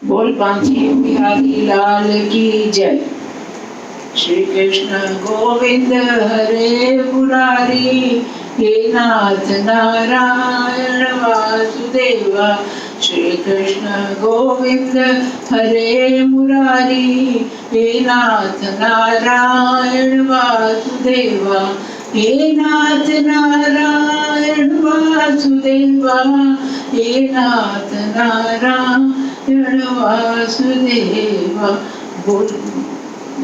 बोल बांके बिहारी लाल की जय। श्री कृष्ण गोविंद हरे मुरारी, हे नाथ नारायण वासुदेवा। श्री कृष्ण गोविंद हरे मुरारी, हे नाथ नारायण वासुदेवा। हे नाथ नारायण वासुदेवा, हे नाथ नारायण वासुदेवा। बोल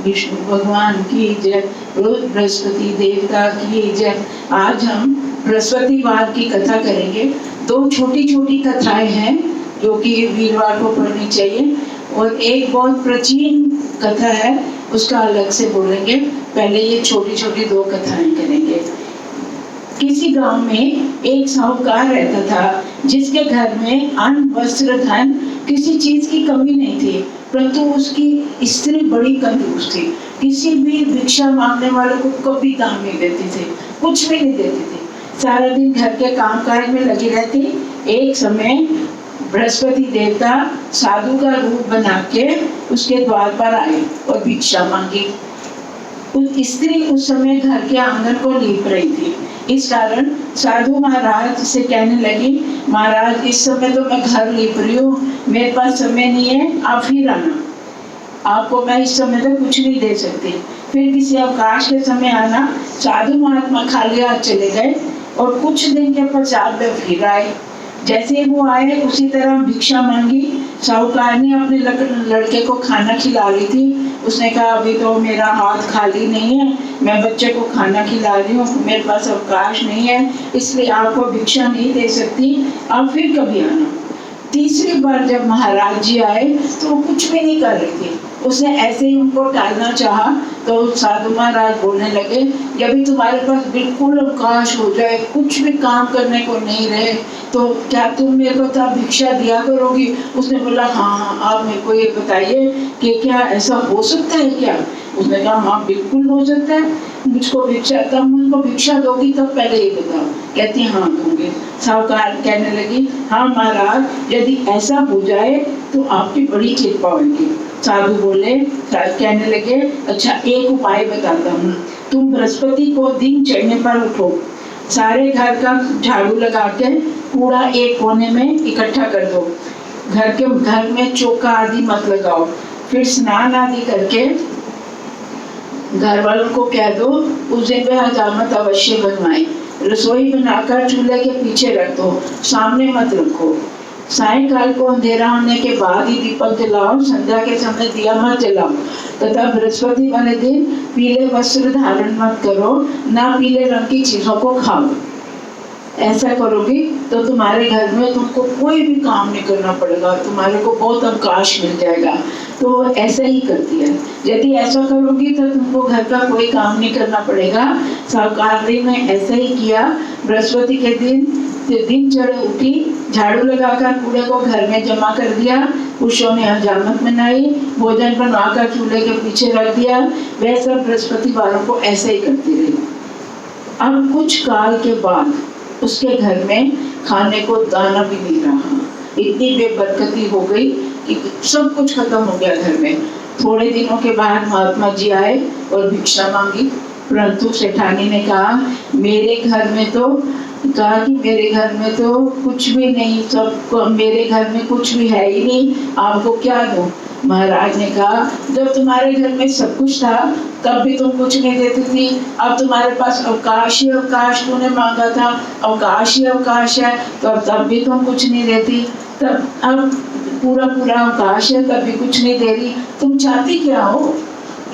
विष्णु भगवान की जय, रोज बृहस्पति देवता की जय। आज हम बृहस्पतिवार की कथा करेंगे। दो छोटी छोटी कथाएं हैं जो कि वीरवार को पढ़नी चाहिए, और एक बहुत प्राचीन कथा है, उसका अलग से बोलेंगे। पहले ये छोटी छोटी दो कथाएं करेंगे। किसी गांव में एक साहूकार रहता था, जिसके घर में अन्न वस्त्र धन किसी चीज की कमी नहीं थी, परंतु उसकी स्त्री बड़ी कंजूस थी। किसी भी भिक्षा मांगने वाले को कभी दाम नहीं देती थी, कुछ भी नहीं देती थी। सारा दिन घर के कामकाज में लगी रहती। एक समय बृहस्पति देवता साधु का रूप बना के उसके द्वार पर आए और भिक्षा मांगी। उस स्त्री उस समय घर के आंगन को लीप रही थी। इस कारण साधु महाराज से कहने लगी, महाराज इस समय तो मैं घर लीप रही हूँ, मेरे पास समय नहीं है, आप फिर आना, आपको मैं इस समय तो कुछ नहीं दे सकती। फिर किसी अवकाश के समय आना। साधु महात्मा खाली हाथ चले गए और कुछ दिन के पश्चात वे फिर आए। जैसे ही वो आए उसी तरह भिक्षा मांगी। साहूकार ने अपने लड़के को खाना खिला रही थी। उसने कहा, अभी तो मेरा हाथ खाली नहीं है, मैं बच्चे को खाना खिला रही हूँ, मेरे पास अवकाश नहीं है, इसलिए आपको भिक्षा नहीं दे सकती, आप फिर कभी आना। तीसरी बार जब महाराज जी आए तो वो कुछ भी नहीं कर रही थी। उसने ऐसे ही उनको टालना चाहा तो साधु महाराज बोलने लगे, यदि तुम्हारे पास बिल्कुल अवकाश हो जाए, कुछ भी काम करने को नहीं रहे, तो क्या तुम मेरे को तो भिक्षा दिया करोगी? उसने बोला, हाँ, आप मेरे को ये बताइए कि क्या ऐसा हो सकता है क्या? उसने कहा, हाँ बिल्कुल हो सकता है, मुझको भिक्षा, तब मुझको भिक्षा दोगी तब पहले ये बताओ। कहती, हाँ दूंगी। साहूकार कहने लगी, हाँ महाराज, यदि ऐसा हो जाए तो आपकी बड़ी कृपा होगी। साधु बोले, कहने लगे, अच्छा एक उपाय बताता हूँ, तुम बृहस्पति को दिन चढ़ने पर उठो, सारे घर का झाड़ू लगा के कूड़ा एक कोने में इकट्ठा कर दो, घर में चौका आदि मत लगाओ, फिर स्नान आदि करके घर वालों को कह दो उस दिन वे हजामत अवश्य बनवाएं। रसोई बनाकर चूल्हे के पीछे रख दो, सामने मत रखो। सायंकाल को अंधेरा होने के बाद ही दीपक जलाओ, संध्या के समय दिया मत जलाओ। तथा बृहस्पति वाले दिन पीले वस्त्र धारण मत करो, ना पीले रंग की चीजों को खाओ। ऐसा करोगी तो तुम्हारे घर में तुमको कोई भी काम नहीं करना पड़ेगा, तुम्हारे को बहुत अवकाश मिल जाएगा। तो ऐसा ही करती है, यदि ऐसा करोगी तो तुमको घर का कोई काम नहीं करना पड़ेगा। साहूकार ने ऐसा ही किया। बृहस्पति के दिन चढ़ उठी, झाड़ू लगाकर कूड़े को घर में जमा कर दिया। पुरुषों ने हजामत मनाई, भोजन बनवाकर चूल्हे के पीछे रख दिया। वह सब बृहस्पतिवारों को ऐसे ही करती रही। अब कुछ काल के बाद उसके घर में खाने को दाना भी नहीं रहा। इतनी बेबरकती हो गई कि सब कुछ खत्म हो गया घर में। थोड़े दिनों के बाद महात्मा जी आए और भिक्षा मांगी, परंतु सेठानी ने कहा, मेरे घर में तो कुछ भी नहीं, सब मेरे घर में कुछ भी है ही नहीं, आपको क्या दूं? महाराज ने कहा, जब तुम्हारे घर में सब कुछ था तब भी तुम कुछ नहीं देती थी, अब तुम्हारे पास अवकाश ही अवकाश, तूने मांगा था अवकाश ही अवकाश है, तो अब तब भी तुम कुछ नहीं देती, तब अब पूरा अवकाश है तब भी कुछ नहीं दे रही, तुम चाहती क्या हो?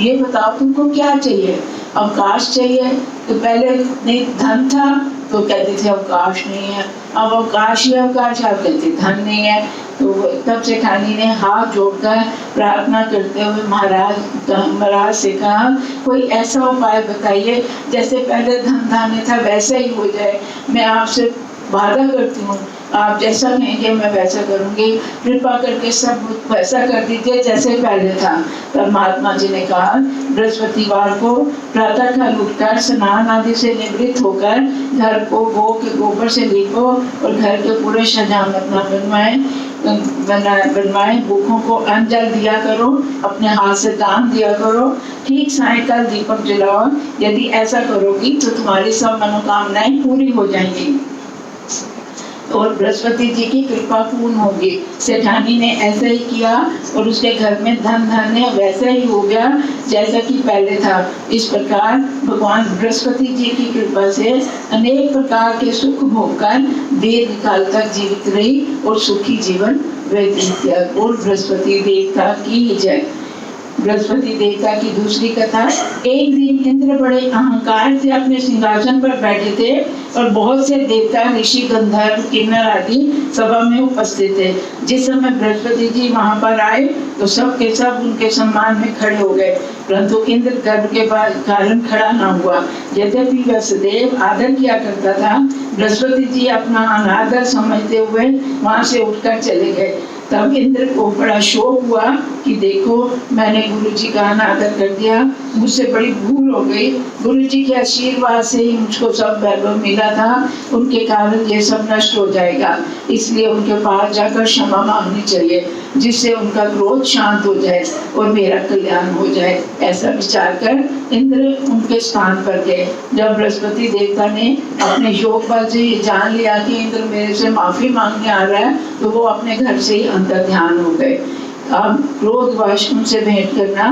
ये बताओ, तुमको क्या चाहिए? अवकाश चाहिए तो पहले नहीं धन था तो कहते थे अवकाश नहीं है, अब अवकाश ही अवकाश, आप कहते धन नहीं है। तो तब सेठानी ने हाथ जोड़कर प्रार्थना करते हुए महाराज से कहा, कोई ऐसा उपाय बताइए जैसे पहले धन धान्य था वैसा ही हो जाए। मैं आपसे वादा करती हूँ, आप जैसा कहेंगे मैं वैसा करूँगी, कृपा करके सब वैसा कर दीजिए जैसे पहले था। तब महात्मा जी ने कहा, बृहस्पतिवार को प्रातः काल उठकर स्नान आदि से निवृत्त होकर घर को गोबर से लीपो और घर के पूरे सजावट न बनवाएं। बनवाए, भूखों को अन्न जल दिया करो, अपने हाथ से दान दिया करो, ठीक सायंकाल दीपक जलाओ। यदि ऐसा करोगी तो तुम्हारी सब मनोकामनाएं पूरी हो जाएंगी और बृहस्पति जी की कृपा पूर्ण होगी। सेठानी ने ऐसा ही किया और उसके घर में धन धान्य वैसा ही हो गया जैसा कि पहले था। इस प्रकार भगवान बृहस्पति जी की कृपा से अनेक प्रकार के सुख भोगकर दीर्घ काल तक जीवित रही और सुखी जीवन व्यतीत किया। और बृहस्पति देवता की जय। बृहस्पति देवता की दूसरी कथा। एक दिन इंद्र बड़े अहंकार से अपने सिंहासन पर बैठे थे और बहुत से देवता, ऋषि, गंधर्व, किन्नर आदि सभा में उपस्थित थे। जिस समय बृहस्पति जी वहां पर आए तो सब के सब उनके सम्मान में खड़े हो गए, परंतु इंद्र गर्व के कारण खड़ा न हुआ। यद्यपि वह सदैव आदर किया करता था, बृहस्पति जी अपना अनादर समझते हुए वहां से उठकर चले गए। तब इंद्र को बड़ा शोक हुआ कि देखो, मैंने गुरु जी का अनादर कर दिया, मुझसे बड़ी भूल हो गई। गुरु जी के आशीर्वाद से ही मुझको सब वैभव मिला था, उनके कारण ये सब नष्ट हो जाएगा, इसलिए उनके पास जाकर क्षमा मांगनी चाहिए, जिससे उनका क्रोध शांत हो जाए और मेरा कल्याण हो जाए। ऐसा विचार कर इंद्र उनके स्थान पर गए। जब बृहस्पति देवता ने अपने योग बल से जान लिया कि इंद्र मेरे से माफी मांगने आ रहा है, तो वो अपने घर से ही अंतर ध्यान हो गए। अब क्रोधवश उनसे भेंट करना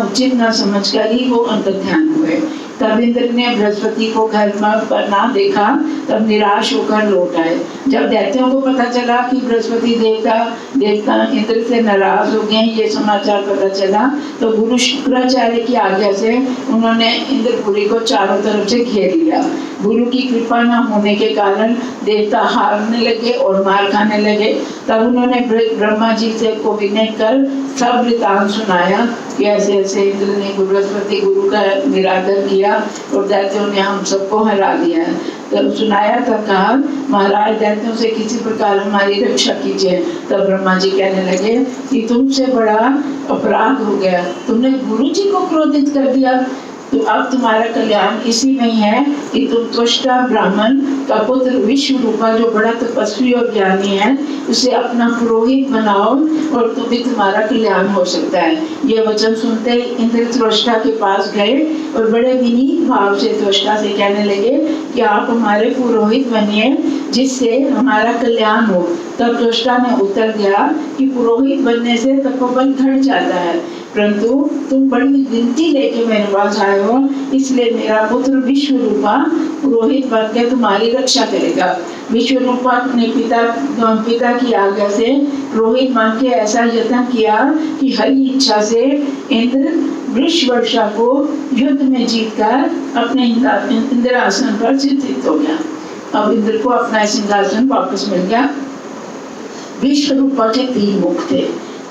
उचित न समझकर ही वो अंतर ध्यान हुए। तब इंद्र ने बृहस्पति को घर पर ना देखा, तब निराश होकर लौट आए। जब दैत्यों को पता चला कि बृहस्पति देवता इंद्र से नाराज हो गए, ये समाचार पता चला, तो गुरु शुक्राचार्य की आज्ञा से उन्होंने इंद्रपुरी को चारों तरफ से घेर लिया। गुरु की कृपा न होने के कारण देवता हारने लगे और मार खाने लगे। तब उन्होंने ब्रह्मा जी से को विनय कर सब वृतांत सुनाया कि ऐसे ऐसे इंद्र ने बृहस्पति गुरु का निरादर किया और दैत्यों ने हम सबको हरा दिया है। तब सुनाया, तब कहा, महाराज दैत्यों से किसी प्रकार हमारी रक्षा कीजिए। तब ब्रह्मा जी कहने लगे कि तुमसे बड़ा अपराध हो गया, तुमने गुरु जी को क्रोधित कर दिया। तो अब तुम्हारा कल्याण इसी में है कि तुम त्वष्टा ब्राह्मण का पुत्र विश्वरूपा, जो बड़ा तपस्वी और ज्ञानी है, उसे अपना पुरोहित बनाओ और तो भी तुम्हारा कल्याण हो सकता है। ये वचन सुनते ही इंद्र त्वष्टा के पास गए और बड़े विनीत भाव से त्वष्टा से कहने लगे कि आप हमारे पुरोहित बनिए, जिससे हमारा कल्याण हो। तब त्वष्टा ने उत्तर दिया कि पुरोहित बनने से तपोबल घट जाता है, परंतु तुम बड़ी विनती लेके मेरे पास आए हो, इसलिए मेरा पुत्र विश्वरूपा पुरोहित बनकर तुम्हारी रक्षा करेगा। विश्वरूपा ने पिता की आज्ञा से पुरोहित बन के ऐसा यत्न किया कि हरि इच्छा से इंद्र वृषवर्षा को युद्ध में जीतकर अपने इंद्रासन पर स्थित हो गया। अब इंद्र को अपना सिंहासन वापस मिल गया। विश्वरूपा के 3 मुख थे।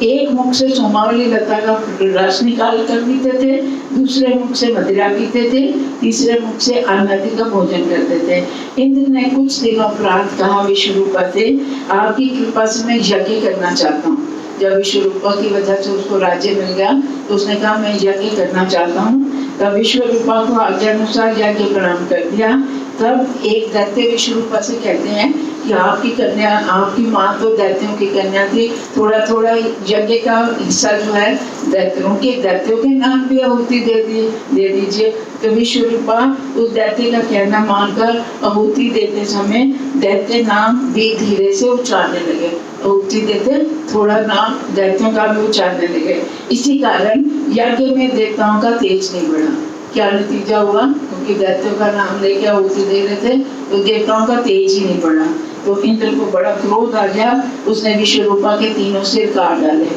एक मुख से सोमावली लता का रस निकाल कर पीते थे, दूसरे मुख से मदिरा पीते थे, तीसरे मुख से अन्नति का भोजन करते थे। इंद्र ने कुछ दिनों उपरांत कहा विश्वरूपा से, आपकी कृपा से मैं यज्ञ करना चाहता हूँ। जब विश्वरूपा की वजह से उसको राज्य मिल गया तो उसने कहा मैं यज्ञ करना चाहता हूँ। तब विश्वरूपा को आज्ञा अनुसार यज्ञ प्रारंभ कर दिया। तब एक दैत्य विश्वरूपा से कहते हैं कि आपकी कन्या, आपकी माँ तो दैत्यों की कन्या थी, थोड़ा थोड़ा यज्ञ का हिस्सा जो है दैत्यों के नाम भी आहुति दे दीजिए। तो विश्वरूपा उस दैत्य का कहना मानकर आहुति देते समय दैत्य नाम भी धीरे से उच्चारने लगे। आहुति देते थोड़ा नाम दैत्यों का भी उच्चारने लगे। इसी कारण यज्ञ में देवताओं का तेज नहीं बढ़ा। क्या नतीजा हुआ? क्योंकि दैत्यों का नाम लेके आहुति दे रहे थे तो देवताओं का तेज ही नहीं बढ़ा। तो इंद्र को बड़ा क्रोध आ गया, उसने विश्वरूपा के 3 सिर काट डाले।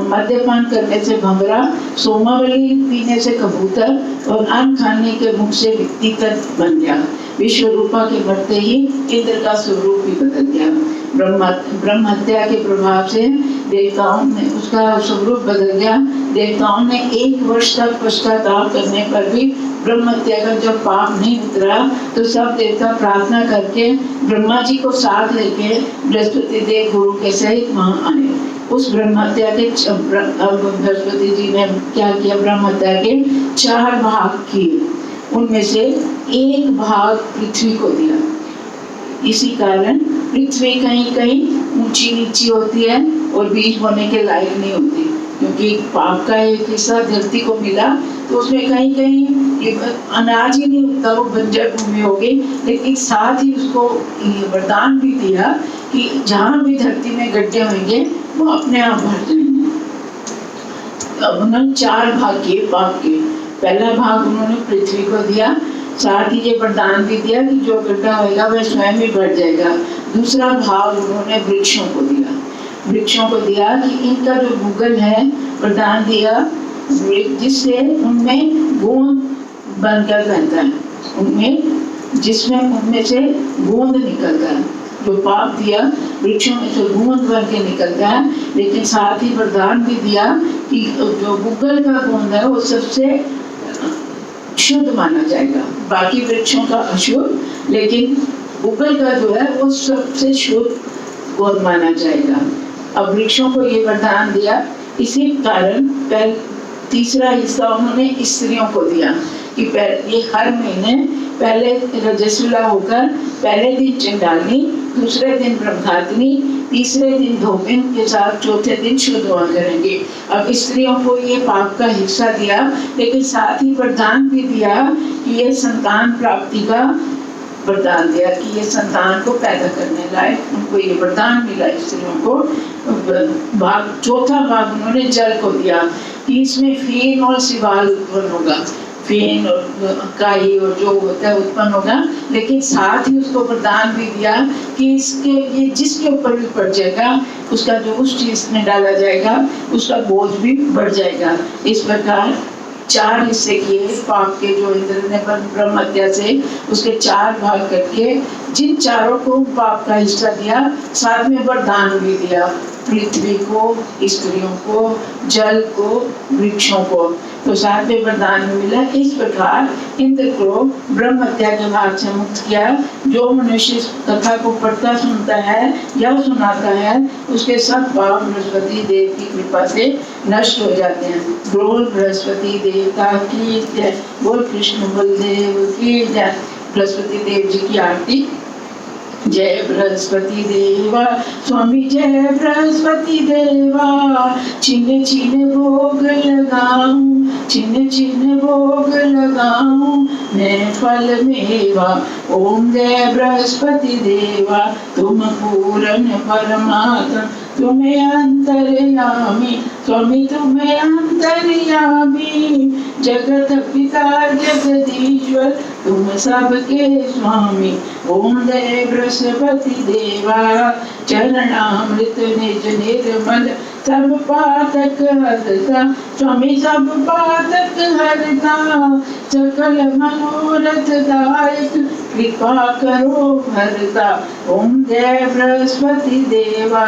मद्यपान करने से भंवरा, सोमावली पीने से कबूतर और अन्न खाने के मुख से तीतर बन गया। विश्वरूपा के बढ़ते ही इंद्र का स्वरूप भी बदल गया। ब्रह्म हत्या के प्रभाव से देवताओं ने उसका स्वरूप बदल गया। देवताओं ने 1 वर्ष तक पश्चाताप करने पर भी ब्रह्म हत्या का जब पाप नहीं उतरा तो सब देवता प्रार्थना करके ब्रह्मा जी को साथ लेके बृहस्पति देव गुरु के सहित वहां आए। उस ब्रह्म हत्या के बृहस्पति जी ने क्या किया? ब्रह्म हत्या के 4 भाग किए, उनमें से 1 भाग पृथ्वी को दिया। इसी कारण पृथ्वी कहीं कहीं ऊंची नीची होती है और बीज बोने के लायक नहीं होती, क्योंकि पाप का एक हिस्सा धरती को मिला तो उसमें कहीं कहीं अनाज ही नहीं उगता, वो बंजर भूमि हो गई। लेकिन साथ ही उसको वरदान भी दिया कि जहाँ भी धरती में गड्ढे होंगे वो अपने आप भर जाएंगे। अब उन्होंने 4 भाग किए पाप के। पहला भाग उन्होंने पृथ्वी को दिया, साथ ही ये वरदान भी दिया कि जो गड्ढा होगा वह स्वयं ही भर जाएगा। दूसरा भाग उन्होंने वृक्षों को दिया, वृक्षों को दिया कि इनका जो भूगोल है वरदान दिया जिससे उनमें गोंद बनकर रहता है, उनमें जिसमें उनमें से गोंद निकलता है। जो पाप दिया वृक्षों में से गोंद बन के निकलता है, लेकिन साथ ही वरदान भी दिया कि जो भूगोल का गोंद है वो सबसे शुद्ध माना जाएगा, बाकी वृक्षों का अशुद्ध, लेकिन भूगोल का जो है वो सबसे शुद्ध गोंद माना जाएगा। अब वृक्षों को ये वरदान दिया, इसी कारण तीसरा हिस्सा उन्होंने स्त्रियों को दिया कि ये हर महीने पहले रजस्वला होकर पहले दिन चंडाली, दूसरे दिन ब्रह्मचारिणी, तीसरे दिन धोबिन के साथ चौथे दिन शुद्ध हुआ करेंगे। अब स्त्रियों को ये पाप का हिस्सा दिया, लेकिन साथ ही वरदान भी दिया कि ये संतान प्राप्ति का वरदान दिया कि ये संतान को पैदा करने लायक उनको ये वरदान मिला स्त्रियों को। चौथा भाग उन्होंने जल को दिया कि इसमें फेन और सिवाल उत्पन्न होगा, फेन और काई और जो होता है उत्पन्न होगा, लेकिन साथ ही उसको वरदान भी दिया कि इसके ये जिसके ऊपर भी पड़ जाएगा उसका जो उस चीज में डाला जाएगा उसका बोझ भी बढ़ जाएगा। इस प्रकार 4 हिस्से किए पाप के, जो इंद्र ने ब्रह्म हत्या से उसके 4 भाग करके जिन चारों को पाप का हिस्सा दिया, साथ में वरदान भी दिया, पृथ्वी को, स्त्रियों को, जल को, वृक्षों को, तो साथ में वरदान मिला। इस प्रकार इंद्र को ब्रह्म हत्या के भाग से मुक्त किया। जो मनुष्य इस कथा को पढ़ता सुनता है या सुनाता है उसके सब पाप बृहस्पति देव की कृपा से नष्ट हो जाते हैं। बोल बृहस्पति देवता की जय, बोल कृष्ण बलदेव की जय। बृहस्पति देव जी की आरती। जय बृहस्पति देवा स्वामी, जय बृहस्पति देवा, छिन छिन भोग लगाऊं, छिन छिन भोग लगाऊं मैं फल मेवा। ओम जय बृहस्पति देवा, तुम पूर्ण परमात्मा, तुम्हें अंतर्यामी स्वामी, तुम्हें अंतर्यामी, जगत पिता जगदीश्वर, तुम सबके स्वामी। ओम जय बृहस्पति देवा, चरणामृत निज निर्मल, सब पातक हरता स्वामी, सब पातक हरता, सकल मनोरथ दायक, कृपा करो भरता। ओम जय बृहस्पति देवा,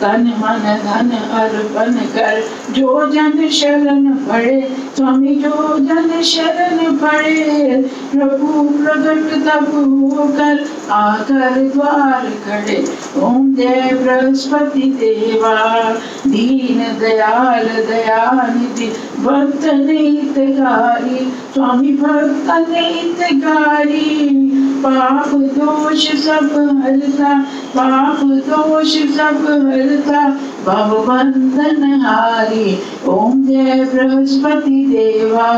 तन मन धन अर्पण कर, जो जन शरण पड़े स्वामी, जो जन शरण पड़े, प्रभु प्रगट तब होकर आकर द्वार खड़े। ओम जय बृहस्पति देवा, दीन दयाल दयानिधि, भक्त हितकारी स्वामी, भक्त हितकारी, पाप दोष सब हरता, पाप दोष सब हरता, भव बंधन हारी। ओम जय बृहस्पति देवा,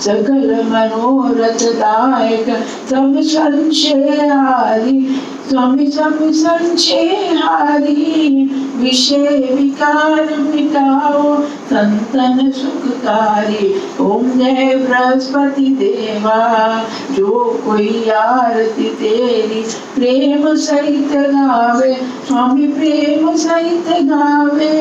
सकल मनोरथ दायक, सब संशय हारी स्वामी, सब संशय हारी, विषय विकार मिटाओ संतन सुखकारी। ओम जय बृहस्पति देवा, जो कोई आरती तेरी प्रेम सहित गावे स्वामी, प्रेम सहित गावे,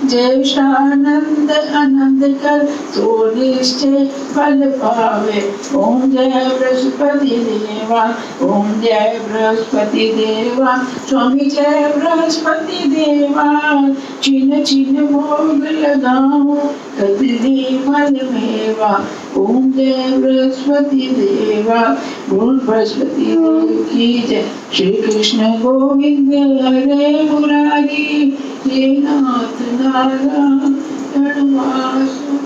ज्येष्ठानंद आनंद कर, तो निश्चय फल पावे। ओम जय बृहस्पति देवा, ओम जय बृहस्पति देवा स्वामी, जय बृहस्पति देवा, छिन छिन भोग लगाऊं कदली फल मेवा। ओम जय बृहस्पति देवा, बोल बृहस्पति देव की जय। श्री कृष्ण गोविंद हरे मुरारी, हे नाथ नारायण वासुदेव।